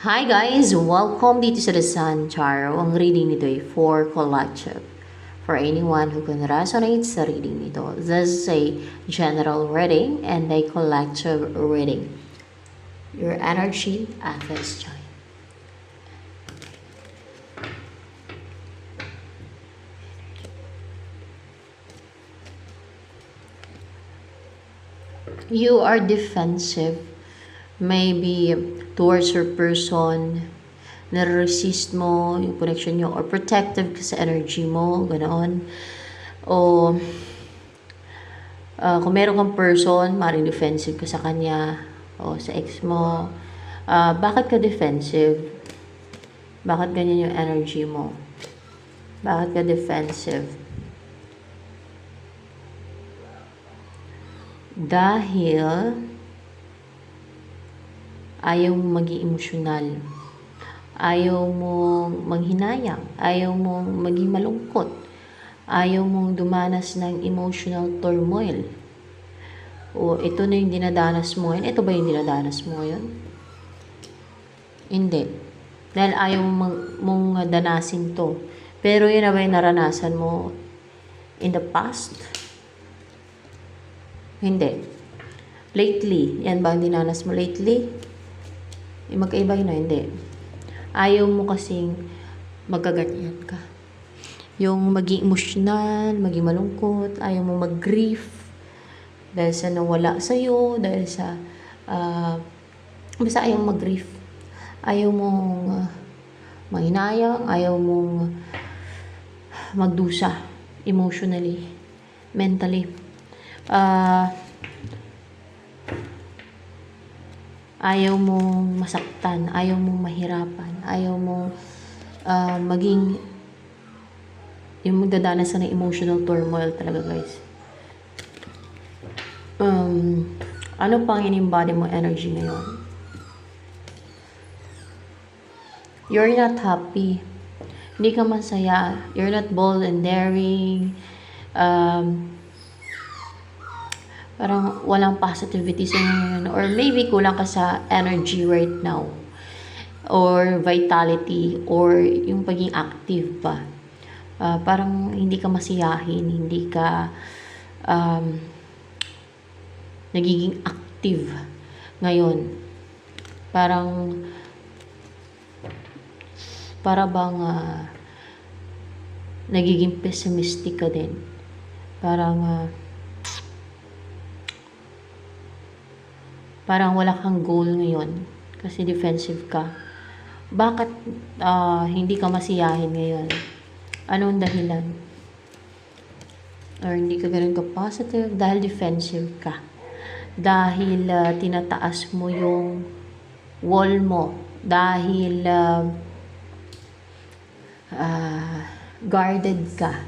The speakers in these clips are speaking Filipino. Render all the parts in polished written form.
Hi guys! Welcome dito sa The Sun Tarot. Ang reading nito ay for collective. For anyone who can resonate sa reading nito. This is a general reading and a collective reading. Your energy at this time. You are defensive. Maybe towards your person, nare-resist mo yung connection nyo or protective ka sa energy mo, ganoon. O kung meron kang person, maaaring defensive ka sa kanya o sa ex mo. Bakit ka defensive? Bakit ganyan yung energy mo? Bakit ka defensive? Dahil ayaw mong maging emosyonal. Ayaw mong manghinayang. Ayaw mong maging malungkot. Ayaw mong dumanas ng emotional turmoil. O ito na yung dinadanas mo ngayon. Ito ba yung dinadanas mo ngayon? Hindi. Dahil ayaw mong danasin to. Pero yun na ba yung naranasan mo in the past? Hindi. Lately. Yan ba ang dinanas mo lately? Magkaiba yun na, hindi. Ayaw mo kasing magkaganyan ka. Yung maging emotional, maging malungkot, ayaw mo mag-grief dahil sa nawala sa'yo, dahil sa basta ayaw mag-grief. Ayaw mong mahinayang, ayaw mong magdusa emotionally, mentally. Ayaw mong masaktan, ayaw mong mahirapan, ayaw mong maging yung magdadanasan ng emotional turmoil talaga, guys. Ano pang in-embody mo energy ngayon? You're not happy. Hindi ka masaya. You're not bold and daring. Parang walang positivity sa ngayon. Or maybe kulang ka sa energy right now. Or vitality. Or yung pagiging active pa. Parang hindi ka masiyahin. Hindi ka nagiging active ngayon. Para bang nagiging pessimistic ka din. Parang wala kang goal ngayon kasi defensive ka. Bakit hindi ka masiyahin ngayon? Anong dahilan? Or hindi ka ganun ka positive? Dahil defensive ka. Dahil tinataas mo yung wall mo. Dahil guarded ka.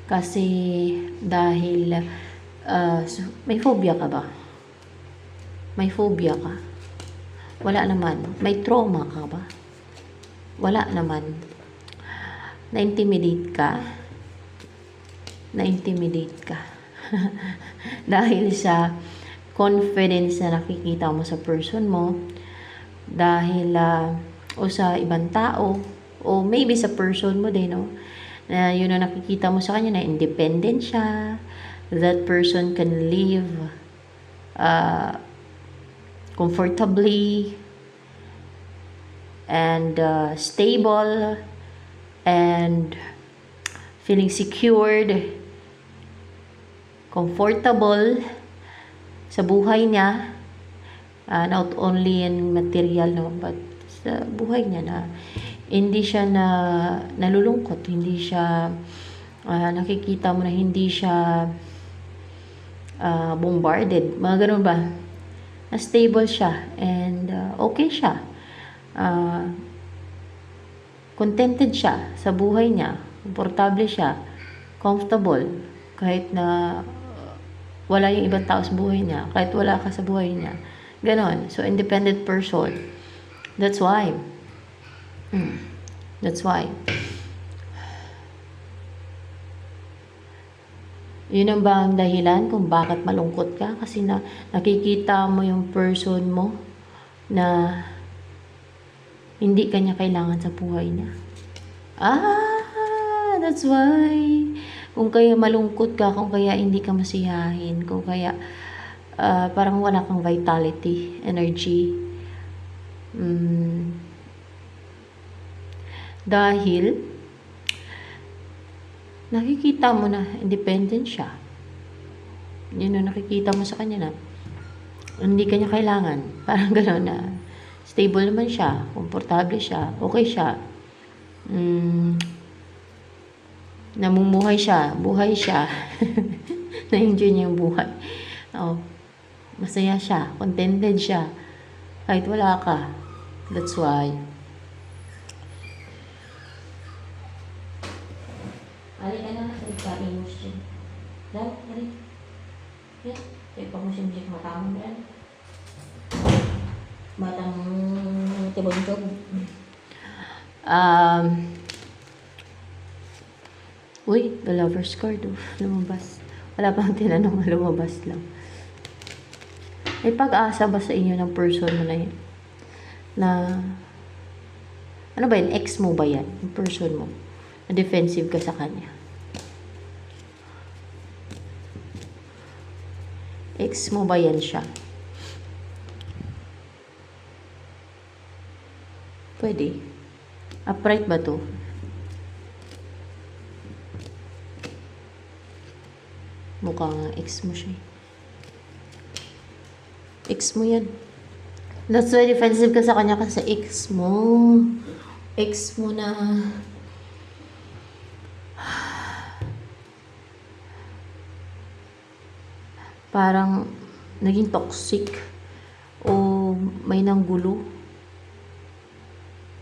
Kasi dahil may phobia ka ba? May phobia ka? Wala naman. May trauma ka ba? Wala naman. Na-intimidate ka? Na-intimidate ka. Dahil sa confidence na nakikita mo sa person mo, dahil o sa ibang tao, o maybe sa person mo din, no? Na yun na nakikita mo sa kanya na independent siya, that person can live comfortably and stable and feeling secured, comfortable sa buhay niya, not only in material, no, but sa buhay niya na hindi siya nalulungkot, hindi siya nakikita mo na hindi siya bombarded, mga ganun ba, na stable siya and okay siya, contented siya sa buhay niya, komportable siya, comfortable kahit na wala yung ibang tao sa buhay niya, kahit wala ka sa buhay niya, ganon. So independent person. That's why yun ang ba ang dahilan kung bakit malungkot ka? Kasi nakikita mo yung person mo na Hindi ka niya kailangan sa buhay niya. That's why. Kung kaya malungkot ka, kung kaya hindi ka masiyahin, kung kaya parang wala kang vitality, energy. Dahil nakikita mo na independent siya. Yun ang nakikita mo sa kanya na hindi ka niya kailangan. Parang gano'n na stable naman siya, komportable siya, okay siya. Namumuhay siya, buhay siya. Na-enjoy niya yung buhay. Oh, masaya siya, contented siya. Kahit wala ka. That's why. Ali ka na, nagkain mo siya. Dahil, ali. Yan, kaya pa mo siya matamang yan. Batang tibon-tog. Uy, the lover's card, lumabas. Wala pang tinanong, lumabas lang. May pag-asa ba sa inyo ng person mo na yun? Na, ano ba yun? Ex mo ba yan? Yung person mo? Na defensive ka sa kanya? Ex mo ba yan siya? Pwede. Upright ba to? Mukhang ex mo siya. Ex mo yan. That's why defensive ka sa kanya kasi ex mo. Ex mo na. Parang naging toxic. O may nanggulo.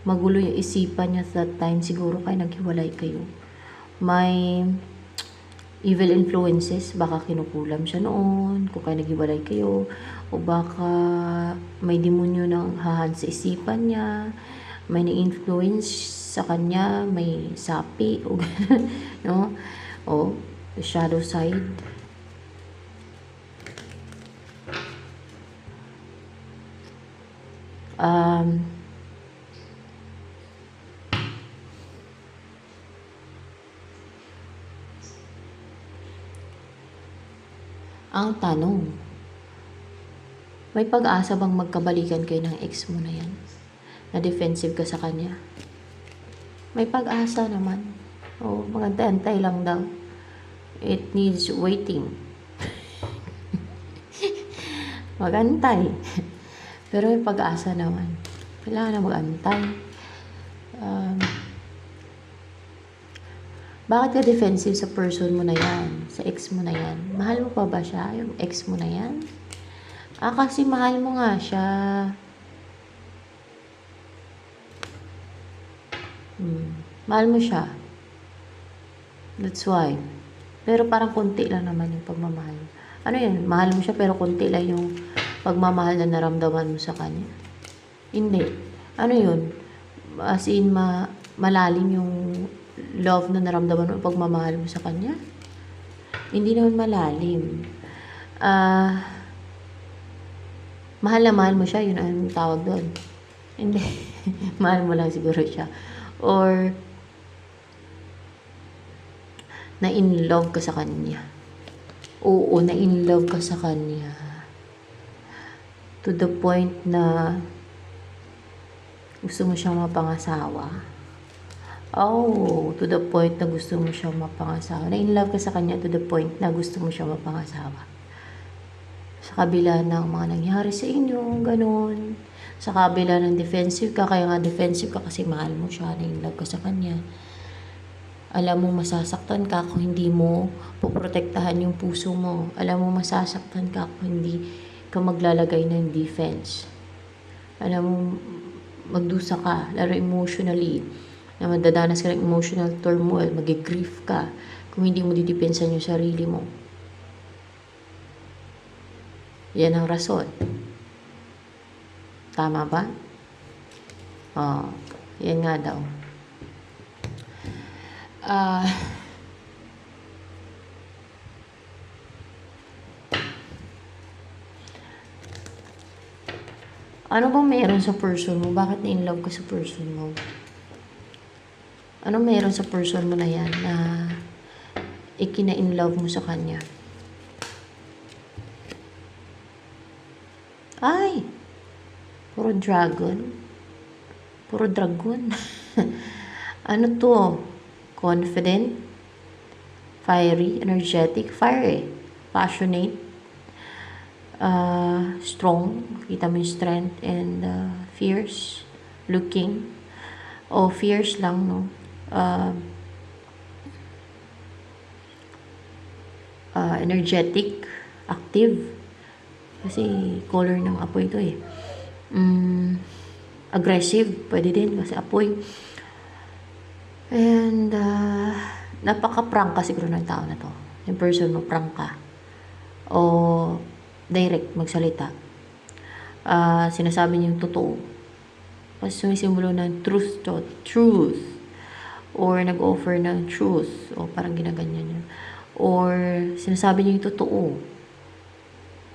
Magulo yung isipan niya sa time. Siguro kaya naghiwalay kayo. May evil influences, baka kinukulam siya noon, kung kaya naghiwalay kayo, o baka may demonyo ng hahan sa isipan niya, may na-influence sa kanya, may sapi, o no? O, the shadow side. Ang tanong, may pag-asa bang magkabalikan kayo ng ex mo na yan? Na defensive ka sa kanya? May pag-asa naman. O, magantay-antay lang daw. It needs waiting. Magantay. Pero may pag-asa naman. Kailangan na magantay. Bakit ka defensive sa person mo na yan? Sa ex mo na yan? Mahal mo pa ba siya? Yung ex mo na yan? Kasi mahal mo nga siya. Mahal mo siya. That's why. Pero parang konti lang naman yung pagmamahal. Ano yun? Mahal mo siya pero konti lang yung pagmamahal na naramdaman mo sa kanya. Hindi. Ano yun? As in, malalim yung love na naramdaman mo, pagmamahal mo sa kanya? Hindi naman malalim. Mahal na mahal mo siya, yun ang tawag doon. Hindi. Mahal mo lang siguro siya. Or, na-in love ka sa kanya. Oo, na-in love ka sa kanya. To the point na gusto mo siyang mapangasawa. Oh, to the point na gusto mo siyang mapangasawa. Na-in love ka sa kanya to the point na gusto mo siyang mapangasawa. Sa kabila ng mga nangyari sa inyo, ganun. Sa kabila ng defensive ka, kaya nga defensive ka kasi mahal mo siya, na-in love ka sa kanya. Alam mo masasaktan ka kung hindi mo poprotektahan yung puso mo. Alam mo masasaktan ka kung hindi ka maglalagay ng defense. Alam mo magdusa ka, lalo emotionally, na madadanas ka ng emotional turmoil, mag-grief ka kung hindi mo didepensan yung sarili mo. Yan ang rason. Tama ba? Yan nga daw. Ano bang meron sa person mo? Bakit na-in-love ka sa person mo? Ano meron sa person mo na yan na ikina-in-love mo sa kanya? Ay! Puro dragon. Puro dragon. Ano to? Confident? Fiery? Energetic? Fire eh. Passionate? Strong? Kita mo yung strength and fierce? Looking? O fierce lang, no? Energetic? Active? Kasi color ng apoy to eh. Aggressive, pwede din kasi apoy. And napaka-prank ka siguro ng tao na to. Yung person mo, prank ka. O direct magsalita. Sinasabi niya yung totoo. Kasi sumisimbolo ng truth to truth. Or nag-offer ng truth. O parang ginaganyan niya. Or sinasabi niya yung totoo.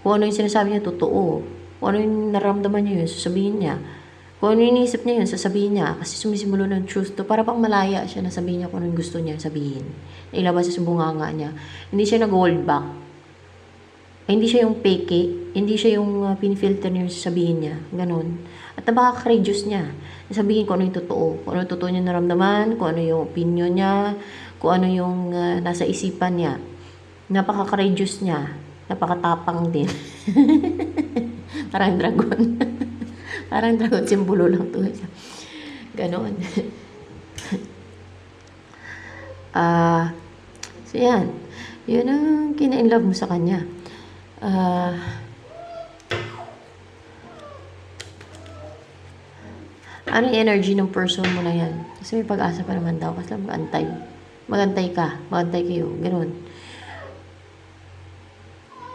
Kung ano yung sinasabi niya, totoo. Kung ano yung naramdaman niya yun, sasabihin niya. Kung ano yung iniisip niya yun, sasabihin niya. Kasi sumisimulo ng truth to. Para pang malaya siya na sabihin niya kung ano yung gusto niya sabihin. Ilabas sa bunganga niya. Hindi siya nag-hold back. Hindi siya yung peke. Hindi siya yung pinifilter niya yung sasabihin niya. Ganon. At napaka-courageous niya. Sabihin kung ano yung totoo. Kung ano yung totoo niya naramdaman. Kung ano yung opinion niya. Kung ano yung nasa isipan niya. Napaka-courageous niya. Napakatapang din. Parang dragon. Parang dragon, simbolo lang to. Ganon. So yan. Yun ang kina-inlove mo sa kanya. Ano yung energy ng person mo na yan? Kasi may pag-asa pa naman daw. Kasi mag-antay. Mag-antay ka. Mag-antay kayo. Ganon.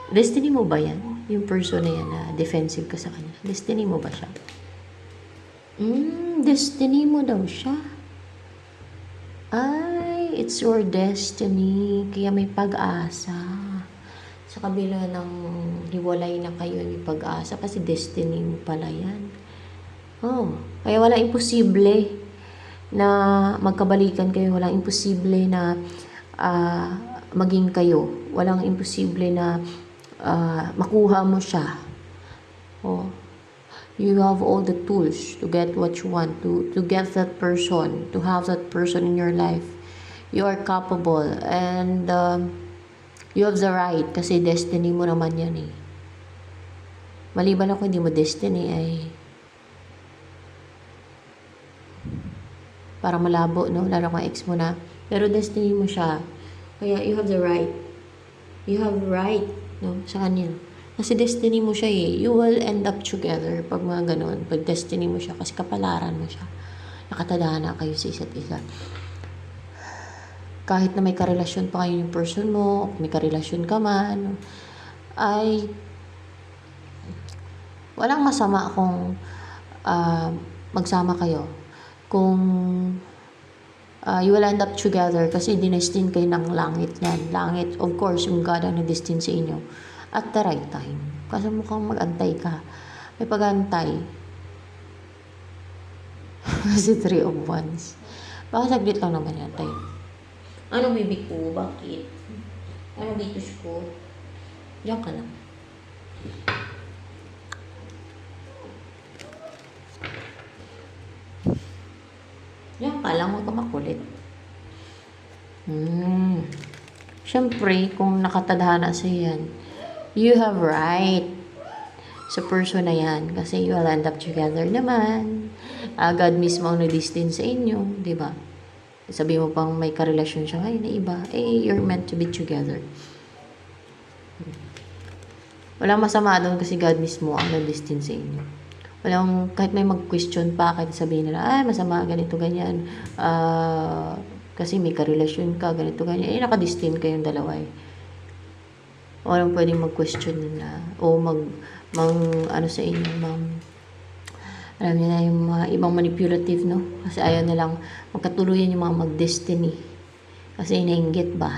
Destiny mo ba yan? Yung person na yan na defensive ka sa kanya. Destiny mo ba siya? Destiny mo daw siya. Ay, it's your destiny. Kaya may pag-asa. Sa kabila ng hiwalay na kayo, may pag-asa. Kasi destiny mo pala yan. Oh, kaya wala imposible na magkabalikan kayo. Walang imposible na maging kayo. Walang imposible na makuha mo siya. Oh, you have all the tools to get what you want, to get that person, to have that person in your life. You are capable and you have the right kasi destiny mo naman yan eh. Maliban ako hindi mo destiny ay parang malabo, no? Lalo kang ex mo na. Pero destiny mo siya. Kaya you have the right. You have right, no? Sa kanya. Kasi destiny mo siya eh. You will end up together pag mga ganun. Pag destiny mo siya. Kasi kapalaran mo siya. Nakatadhana kayo sa isa't isa. Kahit na may karelasyon pa kayo yung person mo, may karelasyon ka man, ay walang masama kung magsama kayo. Kung you will end up together kasi dinestin kayo ng langit yan. Langit, of course, yung God ang nag-destin sa inyo. At the right time. Kasi mukhang mag-antay ka. May pag-antay. Kasi 3 of Wands. Baka saglit lang naman yan tayo. Ano baby ko? Bakit? Ano bitus ko? Diyan ka lang. Diyan ka lang. Huwag ka makulit. Siyempre, kung nakatadhana sa yan, you have right sa person na yan. Kasi you will end up together naman. God mismo ang nag-destin sa inyo. Diba? Sabi mo pang may karelasyon siya ngayon na iba. Eh, you're meant to be together. Walang masama doon kasi God mismo ang nag-destin sa inyo. Walang, kahit may mag-question pa, kahit sabihin nila, ay, masama, ganito, ganyan. Kasi may karelasyon ka, ganito, ganyan. Eh, nakadestin kayong dalawa eh. Walang pwedeng mag-question na, o ano sa inyo, alam niyo na yung mga ibang manipulative, no? Kasi ayaw nilang magkatuluyan yung mga mag-destiny. Kasi nainggit ba?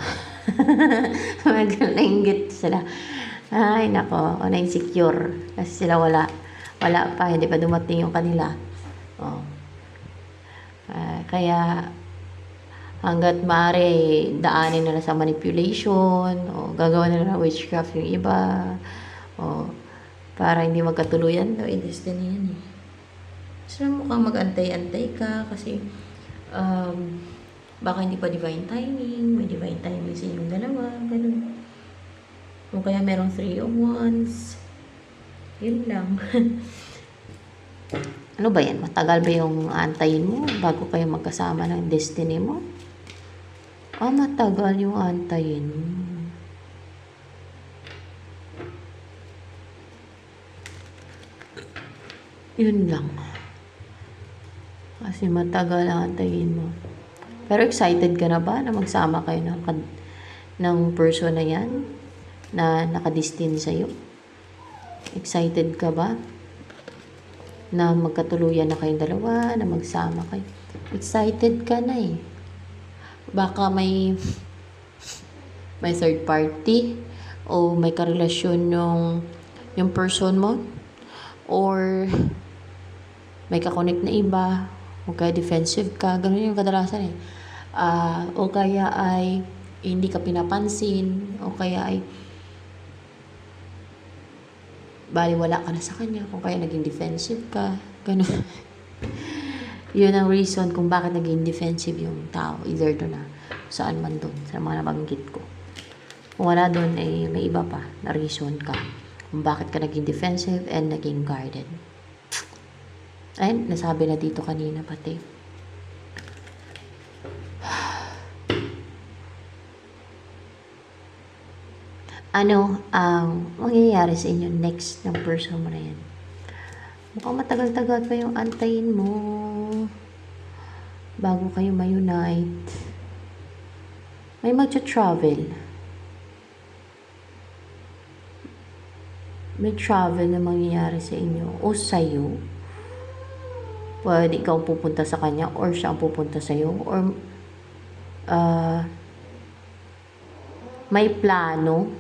Nainggit sila. Ay, nako, na-insecure. Kasi sila wala Wala pa, hindi pa dumating yung kanila. Oh. Kaya hanggat maaari, daanin nila sa manipulation, o gagawa nila ng witchcraft yung iba, o para hindi magkatuluyan daw, destiny yan eh. So, mukhang mag-antay-antay ka kasi baka hindi pa divine timing, may divine timing sa inyong dalawa, ganun. O kaya merong 3 of Wands. Yun lang. Ano ba yan? Matagal ba yung antayin mo bago kayo magkasama ng destiny mo? Matagal yung antayin mo. Yun lang. Kasi matagal ang antayin mo. Pero excited ka na ba na magsama kayo ng person na yan? Na nakadestined sa'yo? Excited ka ba? Na magkatuluyan na kayong dalawa, na magsama kayo. Excited ka na eh. Baka may third party o may karelasyon yung person mo or may kakonect na iba o kaya defensive ka. Ganun yung kadalasan eh. O kaya ay hindi ka pinapansin o kaya ay baliwala ka na sa kanya, kung kaya naging defensive ka, gano'n. Yun ang reason kung bakit naging defensive yung tao, either doon na, saan man doon, sa mga nabanggit ko. Kung wala doon, may iba pa na reason ka, kung bakit ka naging defensive and naging guarded. Ayun, nasabi na dito kanina pati. Ano ang mangyayari sa inyo next ng person mo na yan? Mukhang matagal-tagal pa yung antayin mo bago kayo ma-unite. May magcha-travel. May travel na mangyayari sa inyo o sa'yo. Pwede ikaw pupunta sa kanya or siya ang pupunta sa'yo or may plano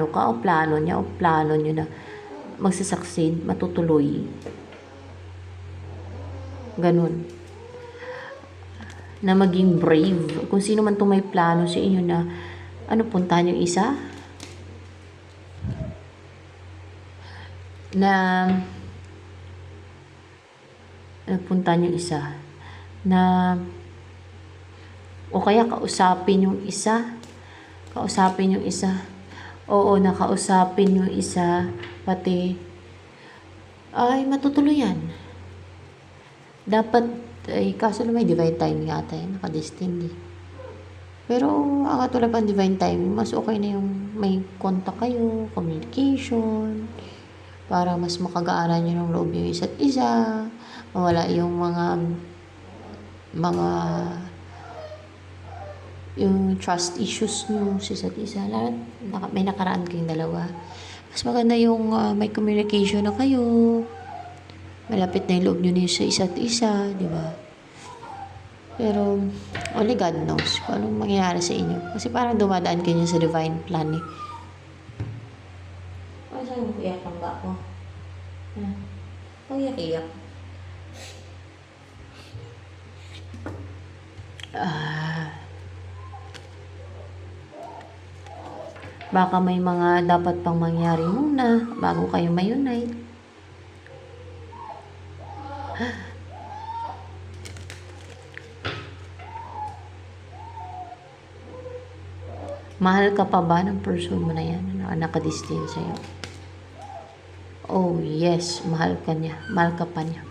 ka o plano niya o plano niyo na magsasucceed, matutuloy. Ganun. Na maging brave. Kung sino man itong may plano sa inyo na puntahan yung isa na puntahan yung isa na o kaya kausapin yung isa. Oo, nakausapin yung isa, pati ay matutuluyan. Dapat, kaso na may divine timing ata yan, nakadestined eh. Pero, tulad ng divine timing, mas okay na yung may contact kayo, communication, para mas makagaanan nyo ng loob yung isa't isa, mawala yung mga yung trust issues nyo sa isa't isa. May nakaraan kayong dalawa. Mas maganda yung may communication na kayo. Malapit na yung loob nyo sa isa't isa, di ba? Pero, only God knows kung anong mangyayari sa inyo. Kasi parang dumadaan kayo sa divine plan eh. Saan mo iyak ang ba ako? Iyak-iyak. Baka may mga dapat pang mangyari muna bago kayo ma-unite. Mahal ka pa ba ng person mo na yan na nakadistance sa'yo? Oh yes, mahal ka niya. Mahal ka pa niya.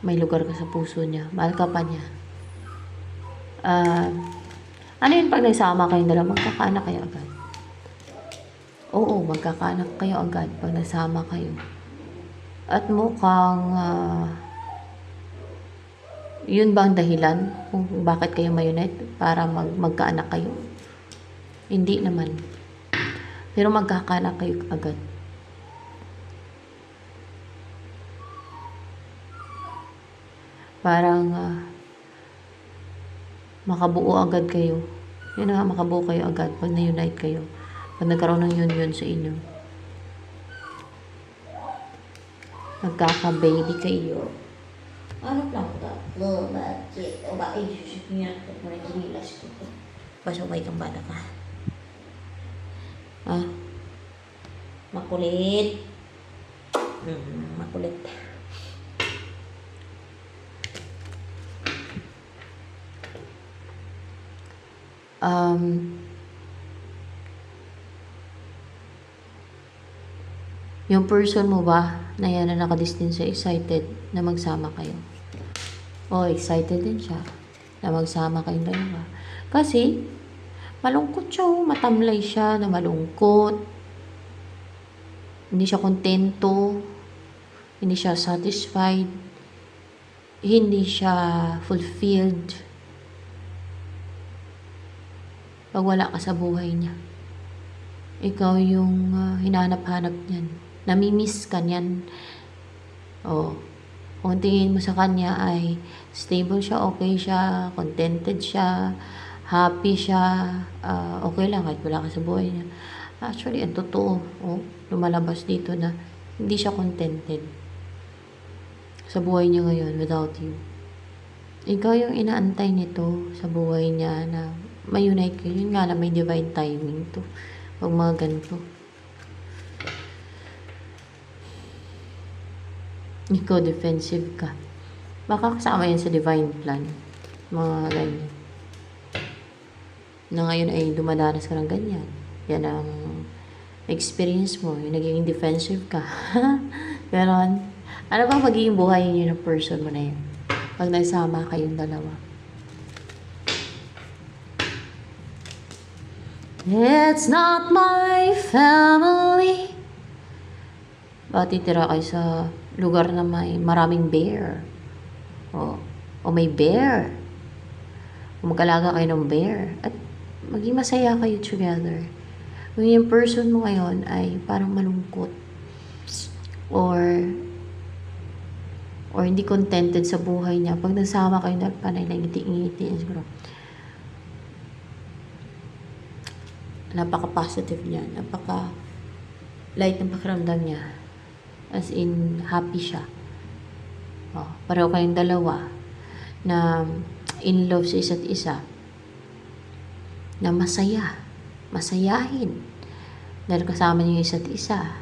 May lugar ka sa puso niya. Mahal ka pa niya. Ano yun pag nagsama kayong dalawa, magkakaanak kayo agad? Oo, magkakaanak kayo agad pag nagsama kayo. At mukhang yun ba ang dahilan kung bakit kayo ma-unite? Para magkaanak kayo? Hindi naman. Pero magkakaanak kayo agad. Parang makabuo agad kayo. Yun nga, makabuo kayo agad pag na-unite kayo. Pag nagkaroon ng union sa inyo. Magkaka-baby kayo. Ano lang ito? Little budget. O ba, ay, susuk niya. Ito na ginilas ko. Pasaway kang bata ka. Ah, makulit. Makulit. Yung person mo ba na yan na nakadistance sa excited na magsama kayo? O, excited din siya na magsama kayong dalawa. Kasi, malungkot siya, matamlay siya na malungkot. Hindi siya kontento. Hindi siya satisfied. Hindi siya fulfilled. Pag wala ka sa buhay niya. Ikaw yung hinanap-hanap niyan. Namimiss ka niyan. O, kung tingin mo sa kanya ay stable siya, okay siya, contented siya, happy siya, okay lang kahit wala ka sa buhay niya. Actually, ang totoo, lumalabas dito na hindi siya contented sa buhay niya ngayon without you. Ikaw yung inaantay nito sa buhay niya na may-unite kayo. Yun nga na may divine timing to. Pag mga ganito. Ikaw defensive ka. Baka kasama yan sa divine plan. Mga ganyan. Na ngayon ay dumadanas ka ng ganyan. Yan ang experience mo. Yung naging defensive ka. Ganon. Ano bang magiging buhay niyo ng person mo na yun? Pag nagsama kayong dalawa. It's not my family. Bakit titira kayo sa lugar na may maraming bear? O may bear. O mag-alaga kayo ng bear. At maging masaya kayo together. Kung yung person mo ngayon ay parang malungkot. Or hindi contented sa buhay niya. Pag nagsama kayo na panay ngiti-ngiti. Siguro. Napaka-positive niya. Napaka-light ng pakiramdam niya. As in, happy siya. Pareho kayong dalawa na in love sa isa't isa. Na masaya. Masayahin. Dahil kasama niyo yung isa't isa.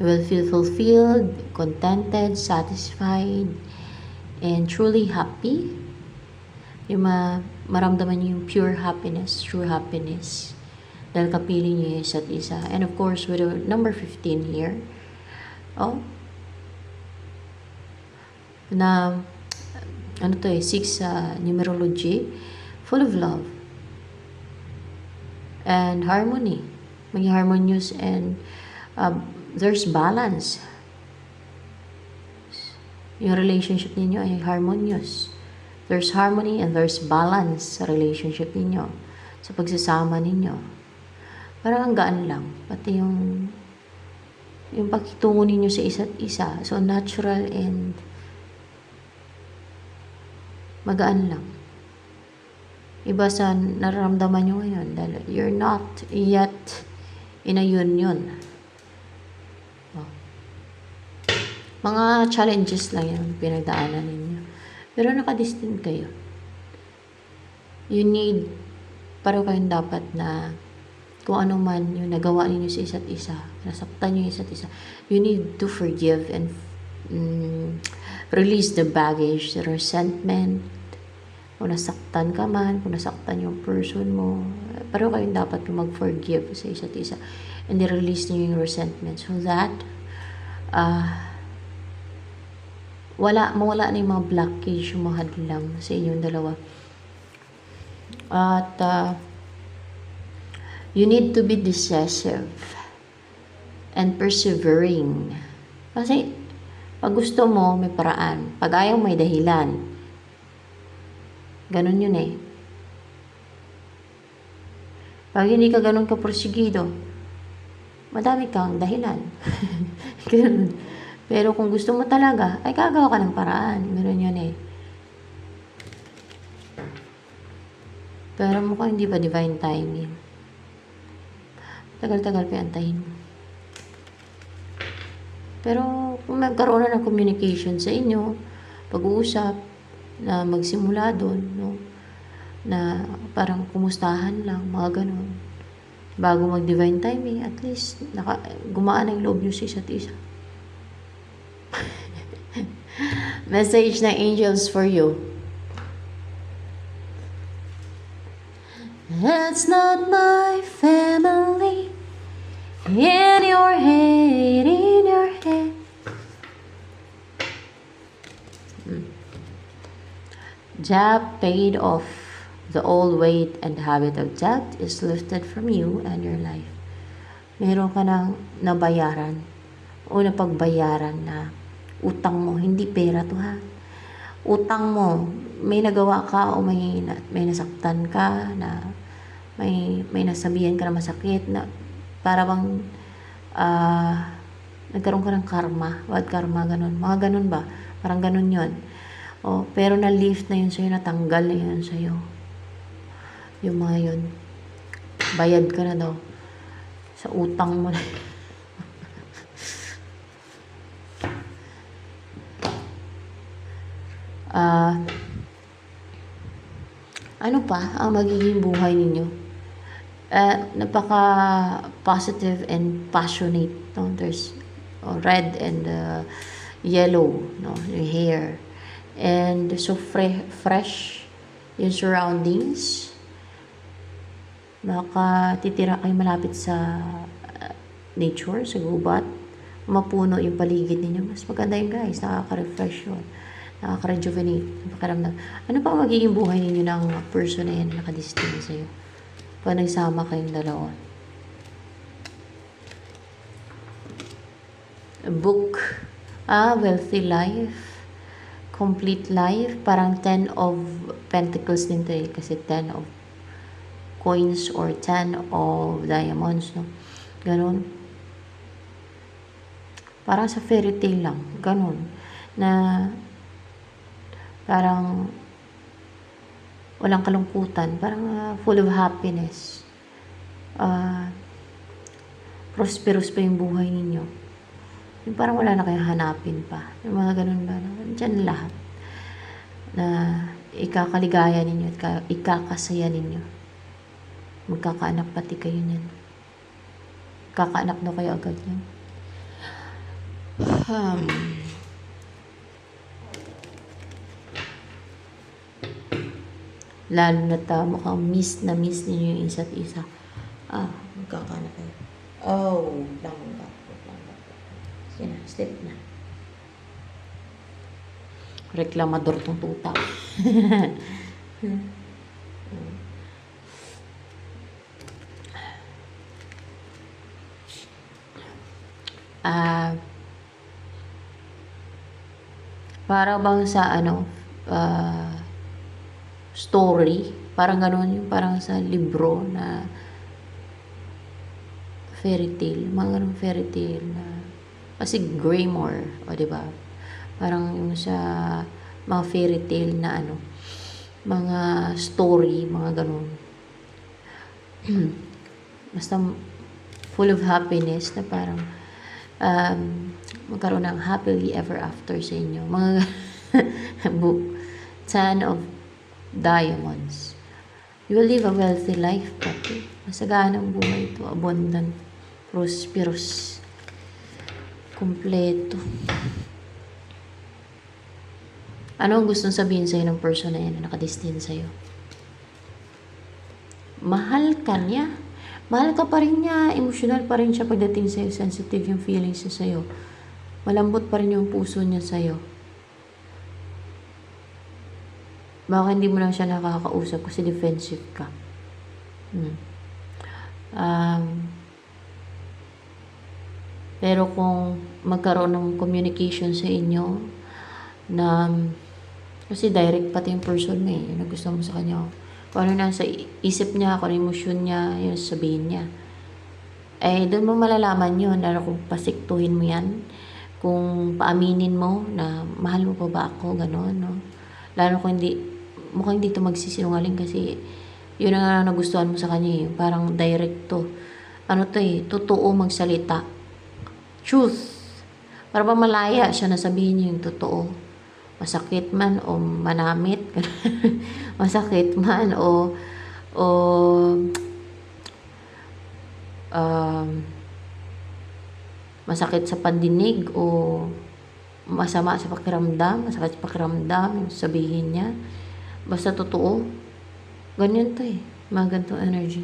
You will feel fulfilled, contented, satisfied, and truly happy. Yung maramdaman niyo yung pure happiness, true happiness. Dahil kapili niyo yung isa't isa. And of course, with the number 15 here, na, 6 numerology, full of love, and harmony. Maging harmonious and there's balance. Yung relationship ninyo ay harmonious. There's harmony and there's balance sa relationship ninyo. Sa pagsasama ninyo. Parang ang gaan lang. Pati yung pakitungo ninyo sa isa't isa. So, natural and magaan lang. Iba sa nararamdaman nyo ngayon. Dahil you're not yet in a union. Mga challenges lang yung pinagdaanan ninyo. Pero nakadistant kayo. You need, pareho kayong dapat na kung ano man yung nagawa ninyo sa isa't isa, nasaktan nyo yung isa't isa, you need to forgive and release the baggage, the resentment. Kung nasaktan ka man, kung nasaktan yung person mo, pareho kayong dapat mag-forgive sa isa't isa and release nyo yung resentment so that mawala na yung mga blockage, yung mga hadlang sa inyong dalawa. At you need to be decisive and persevering. Kasi pag gusto mo, may paraan. Pag ayaw, may dahilan. Ganun yun eh. Pag hindi ka ganun kaprosigido, madami kang dahilan. Ganun. Pero kung gusto mo talaga, ay gagawa ka ng paraan. Meron yun eh. Pero mukhang hindi pa divine timing. Tagal-tagal pa antayin mo. Pero kung nagkaroon na ng communication sa inyo, pag-uusap, na magsimula doon, no? Na parang kumustahan lang, mga ganun. Bago mag-divine timing, at least gumaan ang loob nyo sa isa't isa. Message ng angels for you. It's not my family in your head, in your head. Debt paid off. The old weight and habit of debt is lifted from you and your life. Meron ka nang nabayaran o napagbayaran na utang mo. Hindi pera to, ha. Utang mo. May nagawa ka o may nasaktan ka, na may nasabihan ka na masakit, na para bang nagkaroon ka ng karma, bad karma, ganun. Mga ganun ba? Parang ganun yon. O, pero na-lift na yun sa'yo, natanggal na yun sa'yo. Yung mga yun. Bayad ka na daw sa utang mo na. Ano pa ang magiging buhay ninyo? Napaka positive and passionate, no? There's red and yellow, no, yung hair, and so fresh yung surroundings. Makatitira kayo malapit sa nature, sa gubat, mapuno yung paligid ninyo. Mas maganda yun, guys. Nakaka-refresh yun, nakaka-rejuvenate ang pakiramdam. Ano pa ang magiging buhay ninyo ng person na yan nakadestined sa'yo pag nagsama kayong dalawa? A book, wealthy life, complete life. Parang 10 of Pentacles din to, kasi 10 of coins or 10 of diamonds, no? Ganon. Parang sa fairy tale lang, ganon, na parang walang kalungkutan, parang full of happiness. Prosperous pa yung buhay ninyo. Yung parang wala na kayong hanapin pa. Yung mga ganun ba? Diyan lahat. Na ikakaligaya ninyo at ikakasaya ninyo. Magkakaanak pati kayo niyan. Kakaanak na kayo agad yan. Lalo na mukhang miss ninyo yung isa't isa. Magkakaanak kayo. Lang ba? Sige na, step na. Reklamador tong tuta. Para bang sa story, parang gano'n, yung parang sa libro na fairy tale, mga ganong fairy tale na, kasi Grimoire, o diba? Parang yung sa mga fairy tale na mga story, mga ganon. Basta full of happiness, na parang magkaroon ng happily ever after sa inyo. Mga book, 10 of diamonds. You will live a wealthy life, pati. Masaganang buhay ito, abundant, prosperous, kompleto. Ano ang gustong sabihin sa'yo ng person na yan na nakadestined sa'yo? Mahal ka niya. Mahal ka pa rin niya. Emotional pa rin siya pagdating sa'yo. Sensitive yung feelings niya sa'yo. Malambot pa rin yung puso niya sa'yo. Baka hindi mo lang siya nakakausap kasi defensive ka. Pero kung magkaroon ng communication sa inyo, na kasi direct pati yung person mo yung nagustuhan mo sa kanya. Kung ano nasa isip niya, kung ano emosyon niya, yun sabihin niya. Doon mo malalaman yun, lalo kung pasiktuhin mo yan, kung paaminin mo na mahal mo pa ba ako, gano'n, no? Lalo kung mukhang hindi to magsisinungaling, kasi yun ang nagustuhan mo sa kanya, parang direct to. Totoo magsalita. Truth. Para ba malaya siya na sabihin niyo yung totoo. Masakit man o manamit. Masakit man o um, masakit sa pandinig o masama sa pakiramdam, masakit sa pakiramdam, sabihin niya. Basta totoo. Ganyan to eh. Mga ganitong energy.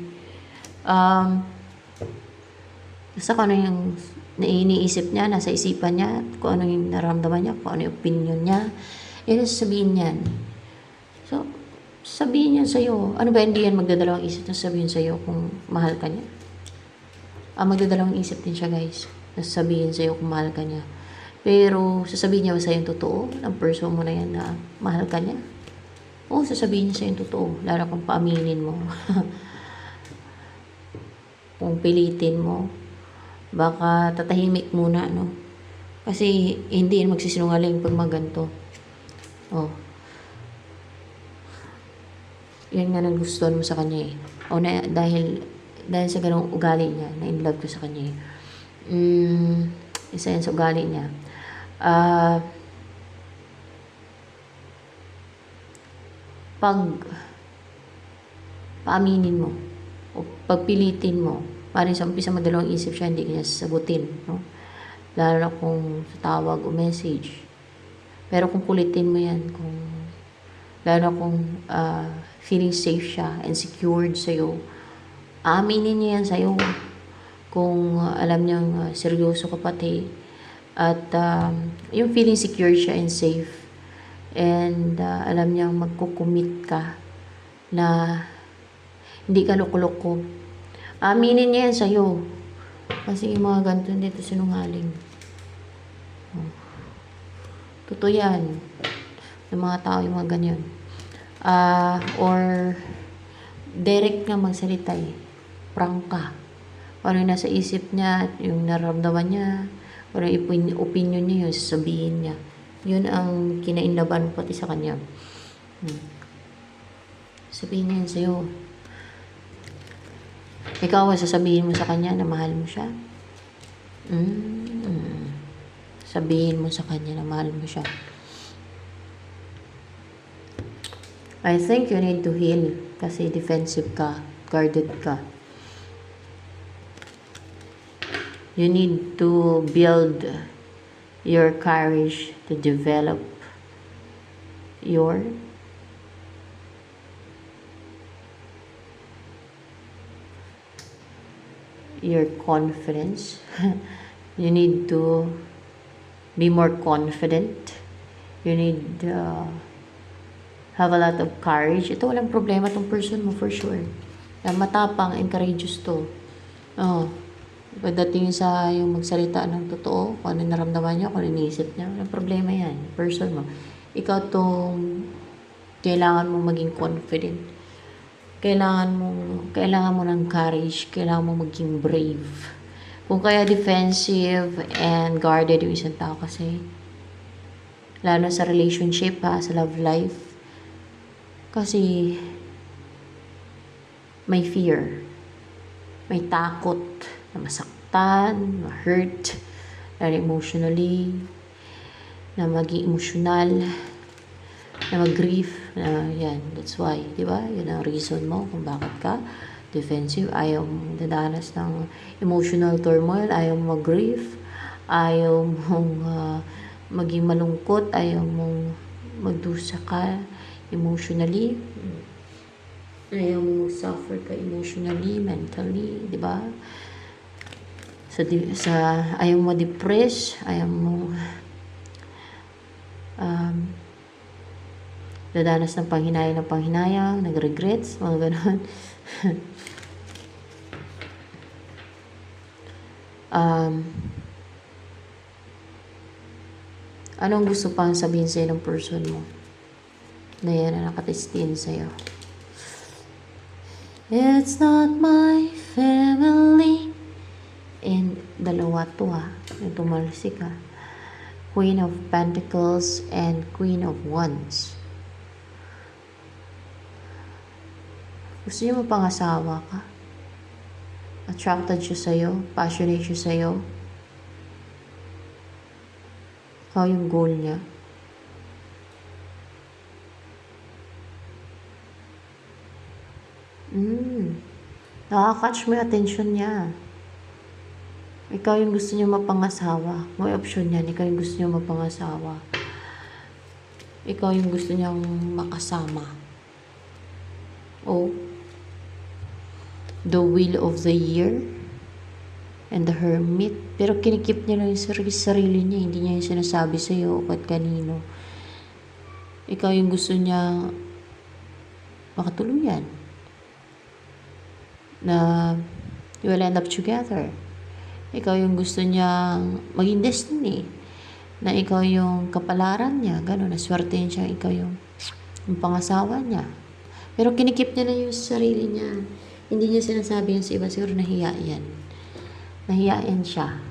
Basta kung ano yung iniisip niya, nasa isipan niya, kung ano yung nararamdaman niya, kung ano yung opinion niya, yun ang sabihin niyan. So, sabihin niya sa'yo. Ano ba, hindi yan magdadalawang isip na sabihin sa'yo kung mahal ka niya? Magdadalawang isip din siya, guys. Na sabihin sa'yo kung mahal ka niya. Pero, sasabihin niya ba sa'yo yung totoo? Ng person mo na yan na mahal ka niya? Oo, sasabihin niya sa'yo yung totoo. Lalo kung paaminin mo. Kung pilitin mo. Baka tatahimik muna, no? Kasi, hindi yan magsisinungaling pag maganto. Oh. Yan nga nang gusto mo sa kanya eh. O na, dahil sa ganong ugali niya, na in love ko sa kanya eh. Isa yan sa ugali niya. Pag paaminin mo, o pagpilitin mo, parang sa umpisa madalawang isip siya, hindi kanya sasagutin, no? Lalo na kung sa tawag o message. Pero kung kulitin mo yan, lalo na kung feeling safe siya and secured sa'yo, aaminin niya yan sa'yo. Kung alam niyang seryoso ka pati, at yung feeling secure siya and safe, and alam niyang magkukumit ka na hindi ka loko-loko, aminin niya yan sa'yo. Kasi yung mga ganito dito sinungaling. Totoo yan. Ng mga tao yung mga ganyan. Or direct nga magsalita eh. Prank ka. Kung ano yung nasa isip niya, yung nararamdaman niya, kung ano yung opinion niya, yung sasabihin niya. Yun ang kinainlaban pati sa kanya. Sabihin niya yun sa'yo. Ikaw, sasabihin mo sa kanya na mahal mo siya? Sabihin mo sa kanya na mahal mo siya. I think you need to heal kasi defensive ka, guarded ka. You need to build your courage to develop your confidence. You need to be more confident. You need have a lot of courage. Ito walang problema tong person mo for sure. Matapang and courageous to. Pagdating sa yung magsalita ng totoo, kung ano naramdaman niya, kung ano iniisip niya, walang problema yan. Person mo. Ikaw tong kailangan mo maging confident. Kailangan mo ng courage. Kailangan mo maging brave. Kung kaya defensive and guarded yung isang tao kasi, lalo sa relationship sa love life, kasi may fear, may takot na masaktan, ma-hurt, na emotionally, na maging emotional, na mag-grief, yan, that's why, di ba? Yun ang reason mo kung bakit ka defensive, ayaw mong dadanas ng emotional turmoil, ayaw mong mag-grief, ayaw mong maging malungkot, ayaw mong magdusa ka emotionally, ayaw mong suffer ka emotionally, mentally, di ba? Ayaw mo depress, ayaw mo dadanas ng panghinayang, nag-regrets, mga ganon. Anong gusto pang sabihin sa'yo ng person mo na yan na nakatestin sa'yo? It's not my family. And dalawa to yung tumalsik Queen of Pentacles and Queen of Wands. Gusto niyo mapangasawa ka? Attracted siya sa'yo? Passionate siya sa'yo? Ikaw yung goal niya. Nakaka-catch mo yung attention niya. Ikaw yung gusto niya mapangasawa. May option yan. Ikaw yung gusto niya mapangasawa. Ikaw yung gusto niyang makasama. Oh. The Wheel of the Year and the Hermit. Pero kinikip niya lang yung sarili niya. Hindi niya yung sinasabi sa'yo o kahit kanino. Ikaw yung gusto niya makatuluyan. Na you will end up together. Ikaw yung gusto niya maging destiny. Na ikaw yung kapalaran niya. Gano'n, naswertein siya. Ikaw yung pangasawa niya. Pero kinikip niya lang yung sarili niya. Hindi niya sinasabi yun sa iba. Siguro nahiya yan. Nahiya yan siya.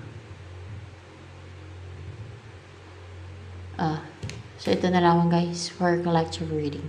So ito na lang guys for collective reading.